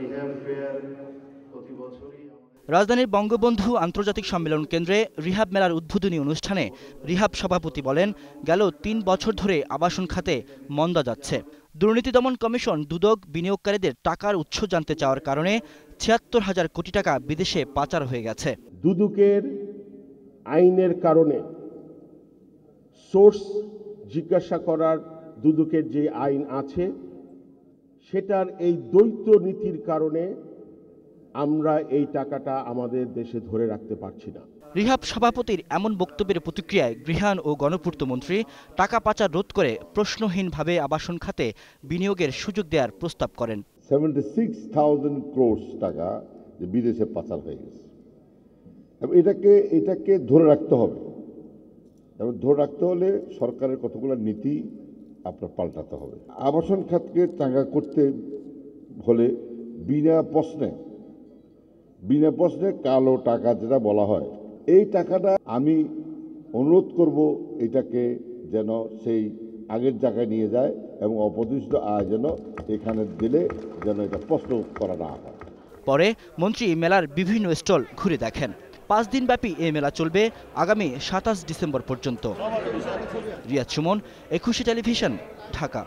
Rehab fair প্রতি বছরই রাজধানীর বঙ্গবন্ধু আন্তর্জাতিক সম্মেলন কেন্দ্রে রিহাব মেলার উদ্বোধনী অনুষ্ঠানে রিহাব সভাপতি বলেন, গেল ৩ বছর ধরে আবাসন খাতে মন্দা যাচ্ছে। দুর্নীতি দমন কমিশন দুদক বিনিয়োগকারীদের টাকার উৎস জানতে চাওয়ার কারণে ৭৬,০০০ কোটি টাকা বিদেশে পাচার হয়ে গেছে। দুদকের আইনের কারণে সোর্স জিজ্ঞাসা করার দুদকের যে আইন আছে সেটার এই দ্বৈত নীতির কারণে আমরা এই টাকাটা আমাদের দেশে ধরে রাখতে পারছি না। রিহাব সভাপতির এমন বক্তব্যের প্রতিক্রিয়ায় গৃহায়ণ ও গণপূর্ত মন্ত্রী টাকা পাচার রোধ করে প্রশ্নহীনভাবে আবাসন খাতে বিনিয়োগের সুযোগ দেওয়ার প্রস্তাব করেন। 76,000 crore টাকা বিদেশে পাচার হয়ে গেছে। এটাকে ধরে রাখতে হবে এবং ধরে রাখতে হলে সরকারের কতগুলো নীতি আপনার পাল্টাতে হবে। আবাসন খাতকে চাঙ্গা করতে হলে বিনা প্রশ্নে কালো টাকা যেটা বলা হয়, এই টাকাটা আমি অনুরোধ করব এটাকে যেন সেই আগের জায়গায় নিয়ে যায় এবং অপদিষ্ট আয় যেন এখানে দিলে যেন এটা প্রশ্ন করা না হয়। পরে মন্ত্রী মেলার বিভিন্ন স্টল ঘুরে দেখেন। 5 দিনব্যাপী এই মেলা চলবে আগামী 27 ডিসেম্বর পর্যন্ত। রিয়াদ সুমন, একুশে টেলিভিশন, ঢাকা।